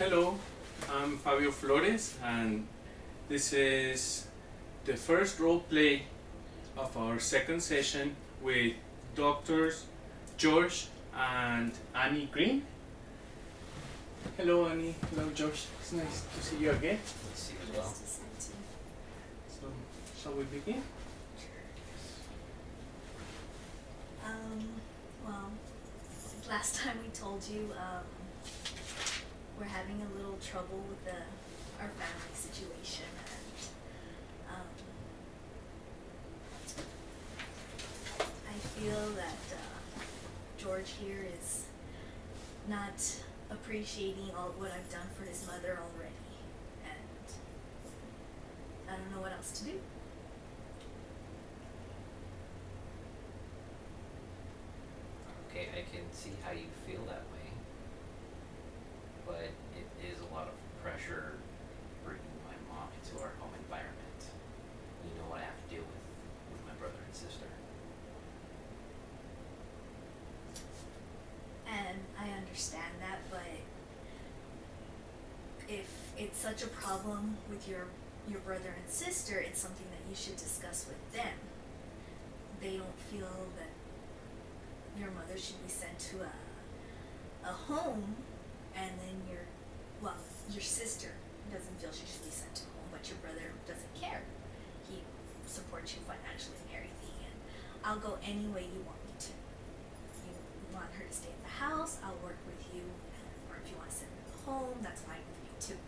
Hello, I'm Fabio Flores, and this is the first role play of our second session with Doctors George and Annie Green. Hello, Annie. Hello, George. It's nice to see you again. Let's see as well. Nice to see you too. So, shall we begin? Well, last time we told you, we're having a little trouble with our family situation, and I feel that George here is not appreciating all what I've done for his mother already, and I don't know what else to do. Okay, I can see how you feel that way, but it is a lot of pressure bringing my mom into our home environment. You know what I have to deal with my brother and sister. And I understand that, but if it's such a problem with your brother and sister, it's something that you should discuss with them. They don't feel that your mother should be sent to a home, and then your sister doesn't feel she should be sent to a home, but your brother doesn't care. He supports you financially and everything, and I'll go any way you want me to. You want her to stay in the house, I'll work with you, or if you want to send her to the home, that's fine with me too.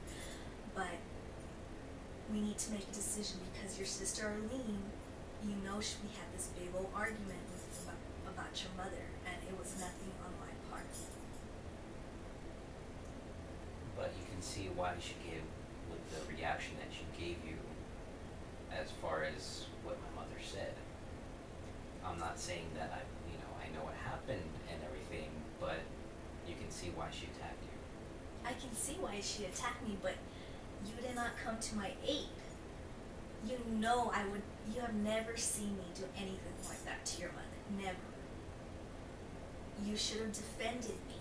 But we need to make a decision, because your sister Arlene, we had this big old argument about your mother, and it was nothing on my part. But you can see why she gave with the reaction that she gave you as far as what my mother said. I'm not saying that I know what happened and everything, but you can see why she attacked you. I can see why she attacked me, but you did not come to my aid. You have never seen me do anything like that to your mother. Never. You should have defended me,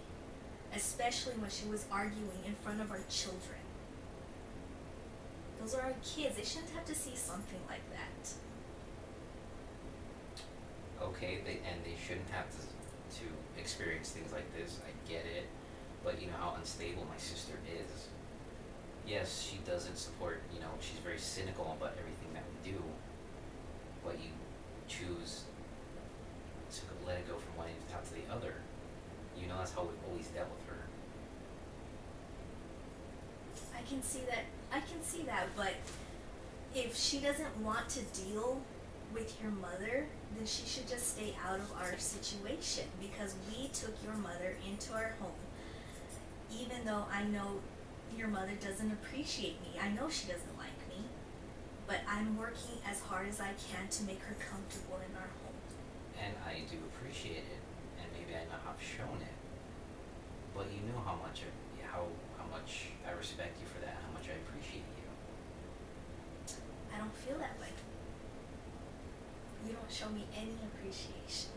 especially when she was arguing in front of our children. Those are our kids. They shouldn't have to see something like that. Okay, they shouldn't have to experience things like this. I get it, but you know how unstable my sister is. Yes, she doesn't support, she's very cynical about everything that we do, but you choose to let it go from one end to the other. That's how we've always dealt with her. I can see that, but if she doesn't want to deal with your mother, then she should just stay out of our situation, because we took your mother into our home. Even though I know your mother doesn't appreciate me, I know she doesn't like me, but I'm working as hard as I can to make her comfortable in our home. And I do appreciate it, and maybe I know how I've shown it, but you know how much I respect you for that, how much I appreciate you. I don't feel that way. You don't show me any appreciation.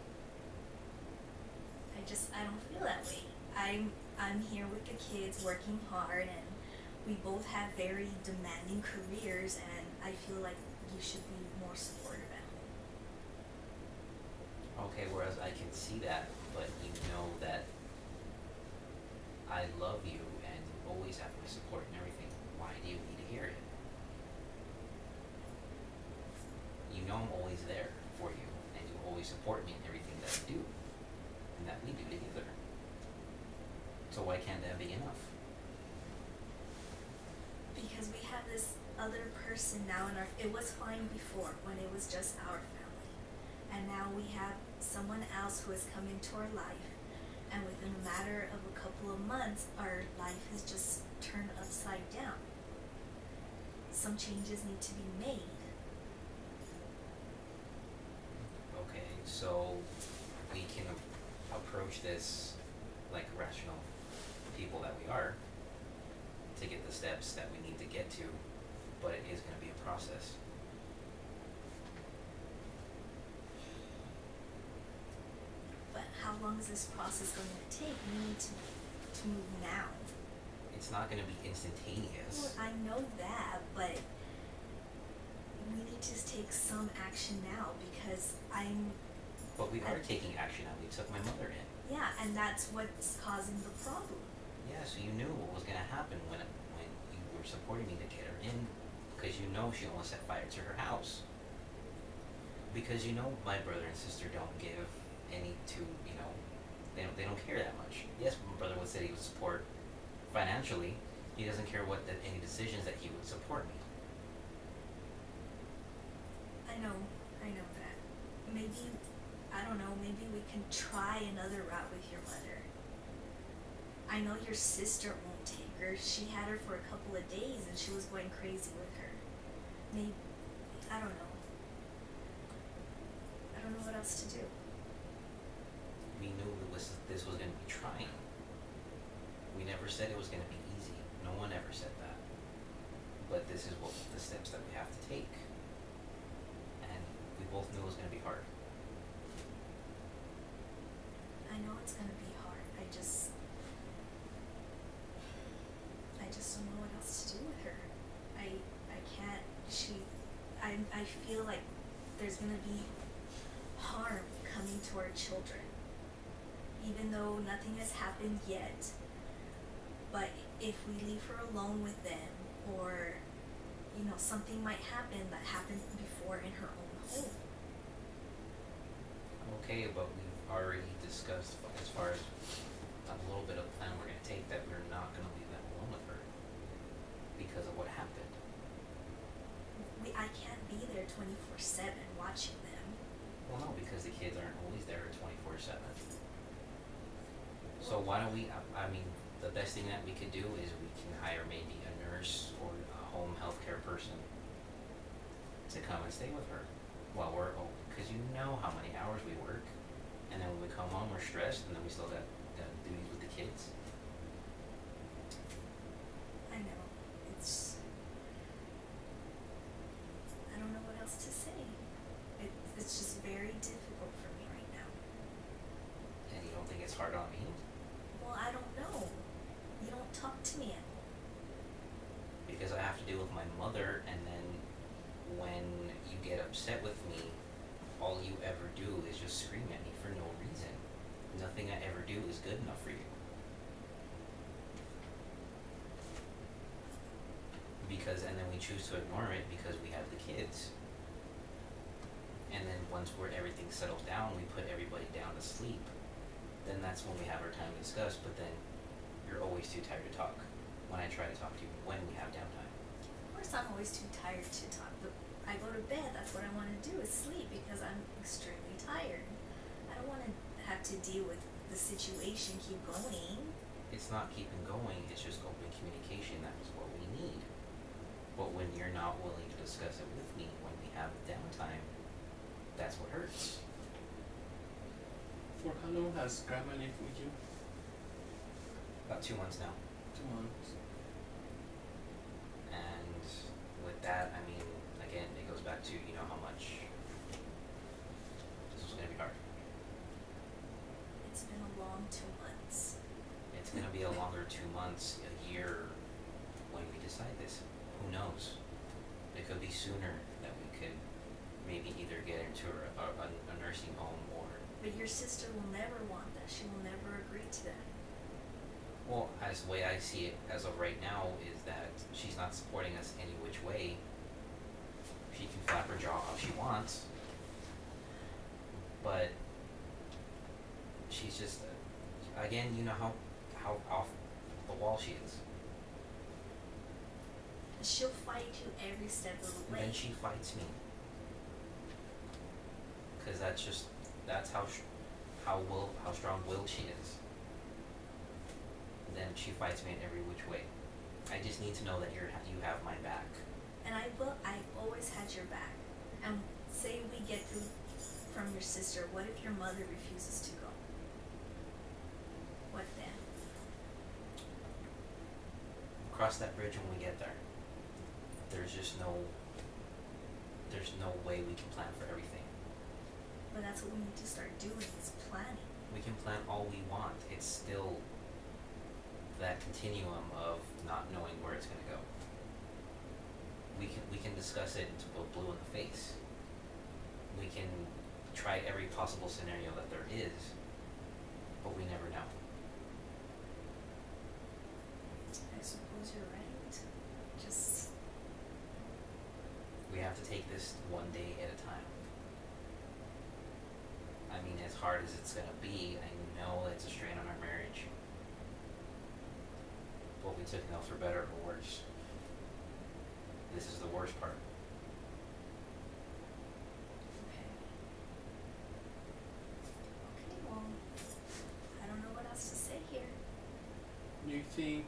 I don't feel that way. I'm here with the kids working hard, and we both have very demanding careers, and I feel like you should be more supportive at home. Okay, whereas I can see that, but you know that I love you and you always have my support and everything. Why do you need to hear it? You know I'm always there for you, and you always support me in everything that I do and that we do together. So why can't that be enough? Because we have this other person now it was fine before when it was just our family. And now we have someone else who has come into our life, and within a matter of a couple of months, our life has just turned upside down. Some changes need to be made. Okay, so we can approach this like rational people that we are to get the steps that we need to get to, but it is going to be a process. But how long is this process going to take? We need to move now. It's not going to be instantaneous. Well, I know that, but we need to take some action now because But we are taking action now. We took my mother in. yeah, and that's what's causing the problem. Yeah, so you knew what was going to happen when you were supporting me to get her in, because you know she almost set fire to her house. Because you know my brother and sister don't give any to, you know, they don't care that much. Yes, my brother would say he would support financially. He doesn't care any decisions that he would support me. I know that. Maybe, I don't know, maybe we can try another route with your mother. I know your sister won't take her. She had her for a couple of days and she was going crazy with her. Maybe, I don't know. I don't know what else to do. We knew this was going to be trying. We never said it was going to be easy. No one ever said that. But this is the steps that we have to take. And we both knew it was going to be hard. I know it's gonna be hard. I just don't know what else to do with her. I can't. I feel like there's gonna be harm coming to our children, even though nothing has happened yet. But if we leave her alone with them, or you know, something might happen that happened before in her own home. Okay, but we've already discussed as far as a little bit of plan we're going to take that we're not going to leave them alone with her because of what happened. I can't be there 24/7 watching them. Well, no, because the kids aren't always there 24/7. So why don't we, I mean, the best thing that we could do is we can hire maybe a nurse or a home healthcare person to come and stay with her while we're home. Because you know how many hours we work, and then when we come home we're stressed, and then we still got duties with the kids. I know. I don't know what else to say. It's just very difficult for me right now. And you don't think it's hard on me? Well, I don't know. You don't talk to me anymore. Because I have to deal with my mother, and then when you get upset with me, all you ever do is just scream at me for no reason. Nothing I ever do is good enough for you. And then we choose to ignore it because we have the kids. And then once everything settles down, we put everybody down to sleep. Then that's when we have our time to discuss, but then you're always too tired to talk when I try to talk to you when we have downtime. Of course, I'm always too tired to talk, but I go to bed, that's what I want to do, is sleep, because I'm extremely tired. I don't want to have to deal with the situation keep going. It's not keeping going, it's just open communication. That is what we need. But when you're not willing to discuss it with me when we have downtime, that's what hurts. For how long has Grandma lived with you? About 2 months now. 2 months. And with that, I mean, again, it goes back to, you know, how much this was going to be hard. It's been a long 2 months. It's going to be a longer 2 months, a year, when we decide this. Who knows? It could be sooner that we could maybe either get into a nursing home or... But your sister will never want that. She will never agree to that. Well, as the way I see it as of right now is that she's not supporting us any which way. She can flap her jaw how she wants, but she's just, again, you know how off the wall she is. She'll fight you every step of the way. And then she fights me. Because that's how strong-willed she is. And then she fights me in every which way. I just need to know that you have my back. And I've always had your back. And say we get through from your sister, what if your mother refuses to go? What then? Cross that bridge when we get there. There's no way we can plan for everything. But that's what we need to start doing, is planning. We can plan all we want. It's still that continuum of not knowing where it's gonna go. We can discuss it until we're blue in the face. We can try every possible scenario that there is, but we never know. I suppose you're right. Just We have to take this one day at a time. I mean, as hard as it's gonna be, I know it's a strain on our marriage. But we took no for better or worse. This is the worst part. okay. Okay, well, I don't know what else to say here. You think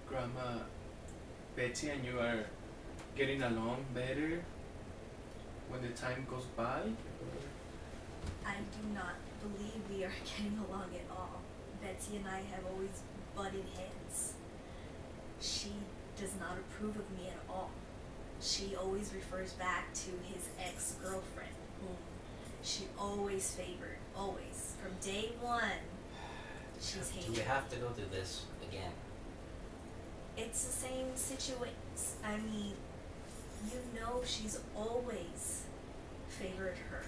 Grandma Betsy and you are getting along better when the time goes by? I do not believe we are getting along at all. Betsy and I have always butted heads. She does not approve of me at all. She always refers back to his ex-girlfriend, whom she always favored, always. From day one, she's Do hated. we have to go through this again? It's the same situation. I mean, you know she's always favored her.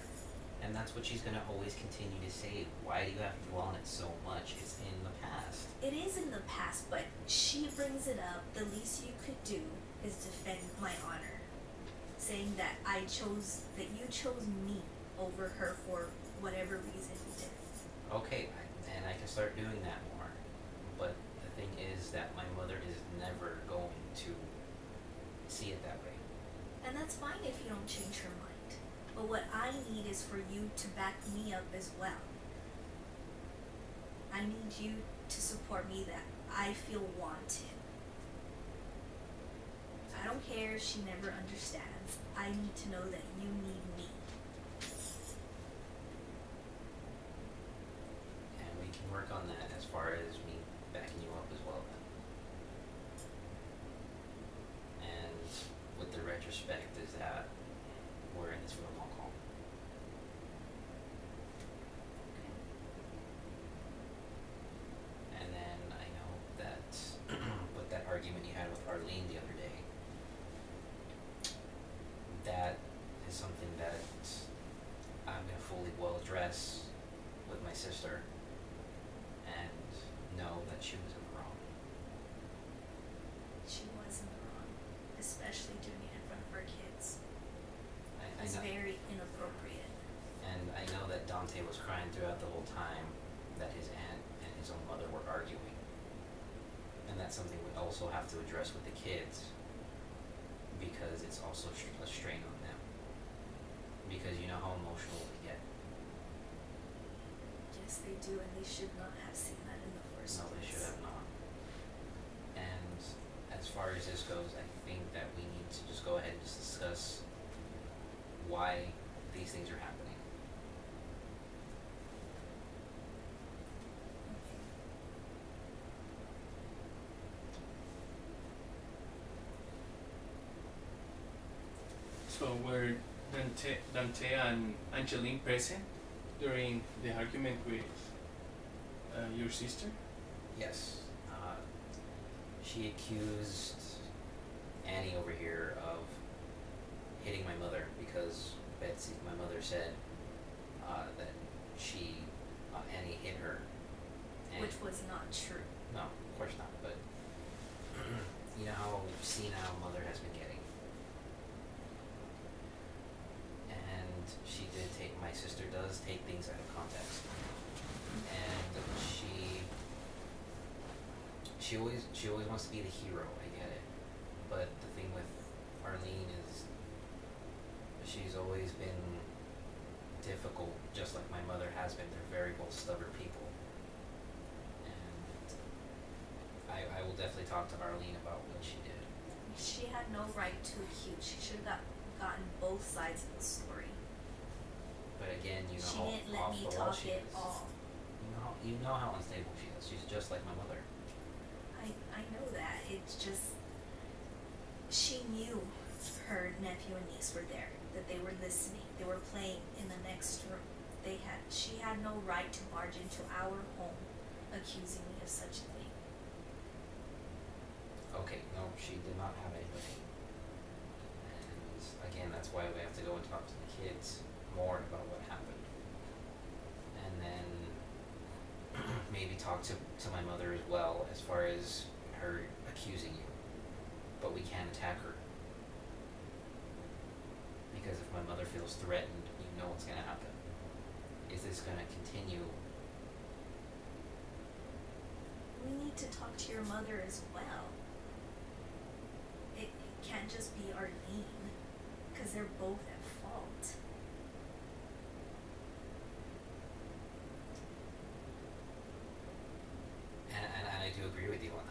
And that's what she's gonna always continue to say. Why do you have to dwell on it so much? It's in the past. It is in the past, but she brings it up. The least you could do is defend my honor, saying that that you chose me over her for whatever reason you did. Okay, and I can start doing that more. But the thing is that my mother is never going to see it that way. And that's fine if you don't change her mind. But what I need is for you to back me up as well. I need you to support me that I feel wanted. I don't care if she never understands. I need to know that you need me. And we can work on that as far as me backing you up as well then. And with the retrospect is that we're in this for the long haul. And then I know that with that argument you had with Arlene the other day, that is something that I'm gonna fully well address with my sister and know that she was in the wrong. She wasn't wrong, especially doing it in front of our kids. I It's know, very inappropriate. and I know that Dante was crying throughout the whole time that his aunt and his own mother were arguing. And that's something we also have to address with the kids because it's also a strain on them. Because you know how emotional we get. Yes, they do, and they should not have seen that in the first No, place. they should have not. And as far as this goes, I think that we need to just go ahead and just discuss why these things are happening. Okay. So were Dante and Angeline present during the argument with your sister? Yes. She accused Annie over here of hitting my mother because Betsy, my mother said that Annie hit her. And Which was not true. no, of course not. But you know how senile mother has been getting, and my sister does take things out of context, and she always wants to be the hero. I get it, but the thing with Arlene is she's always been difficult, just like my mother has been. They're very both stubborn people, and I will definitely talk to Arlene about what she did. She had no right to accuse. She should have gotten both sides of the story. But again, you know She how didn't let off me the wall talk she at is. all. You know how unstable she is. She's just like my mother. I know that. It's just she knew her nephew and niece were there, that they were listening, they were playing in the next room. She had no right to barge into our home accusing me of such a thing. Okay, no, she did not have anybody. And again, that's why we have to go and talk to the kids more about what happened. And then maybe talk to my mother as well as far as her accusing you. But we can't attack her. Because if my mother feels threatened, you know what's going to happen. Is this going to continue? We need to talk to your mother as well. It can't just be Arlene, because they're both at fault. And I do agree with you on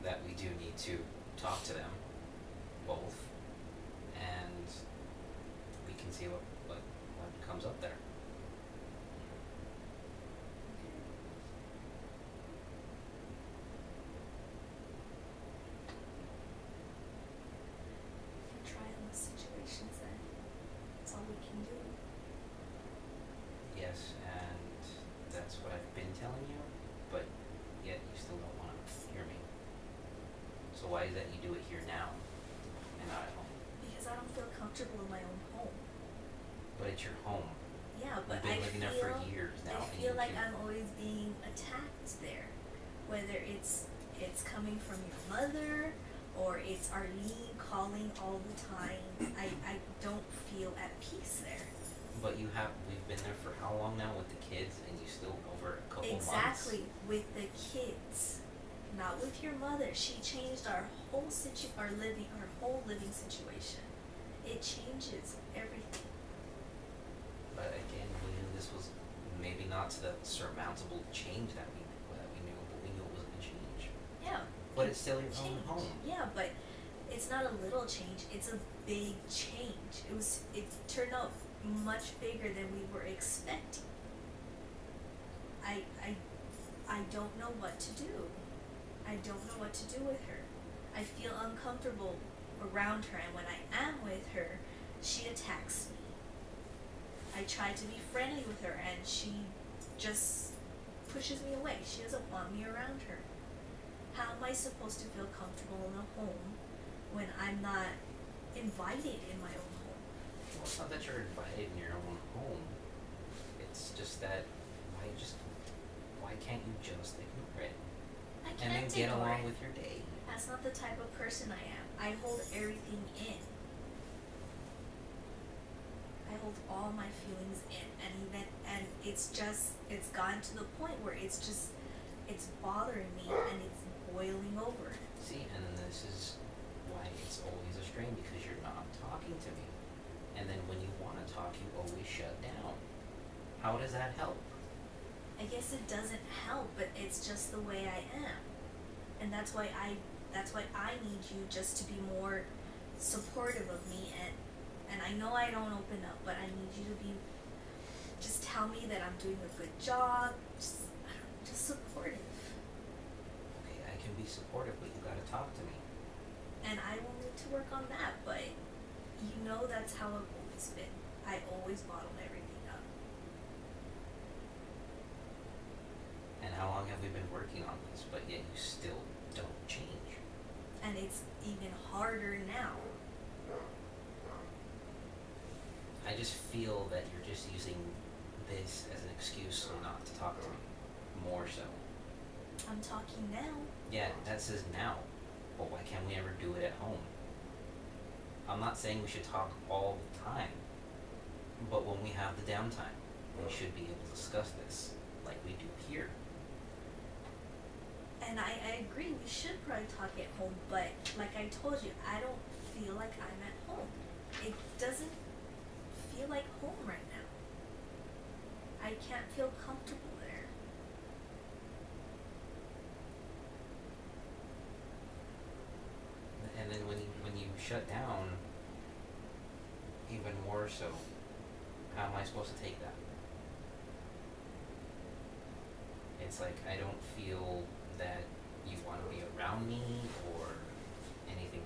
that we do need to talk to them, both, and we can see what comes up there. We can try in those situations then. That's all we can do. Yes, and that's what I've been telling you, but yet you still don't want to hear me. So why is that you do it here now and not at home? Because I don't feel comfortable in my own home. But it's your home. Yeah, but You've been I living feel, there for years now. I and feel you like can- I'm always being attacked there. Whether it's coming from your mother or it's Arlene calling all the time. I don't feel at peace there. But we've been there for how long now with the kids, and you still over a couple months? Exactly, with the kids. Not with your mother. She changed our whole whole living situation. It changes everything. But again, we knew this was maybe not to the surmountable change that we knew, but we knew it was going to change. Yeah. But it's still your own Change. home. Yeah, but it's not a little change, it's a big change. It turned out much bigger than we were expecting. I don't know what to do. I don't know what to do with her. I feel uncomfortable around her, and when I am with her, she attacks me. I try to be friendly with her, and she just pushes me away. She doesn't want me around her. How am I supposed to feel comfortable in a home when I'm not invited in my own home? Well, it's not that you're invited in your own home. It's just that why can't you just ignore it? I And can't then get ignore along it. with your day. That's not the type of person I am. I hold everything in. I hold all my feelings in, and it's gotten to the point where it's bothering me and it's boiling over. See, and then this is why it's always a strain, because you're not talking to me. And then when you want to talk, you always shut down. How does that help? I guess it doesn't help, but it's just the way I am. And that's why I need you just to be more supportive of me, and I know I don't open up, but I need you to just tell me that I'm doing a good job, just supportive. Okay, I can be supportive, but you gotta talk to me. And I will need to work on that, but you know that's how I've always been. I always bottle everything up. And how long have we been working on this, but yet you still don't change? And it's even harder now. I just feel that you're just using this as an excuse not to talk to me. More so. I'm talking now. Yeah, that says now. But why can't we ever do it at home? I'm not saying we should talk all the time. But when we have the downtime, we should be able to discuss this like we do here. And I agree, we should probably talk at home, but like I told you, I don't feel like I'm at home. It doesn't feel like home right now. I can't feel comfortable there. And then when you shut down, even more so, how am I supposed to take that? It's like I don't feel that you want to be around me or anything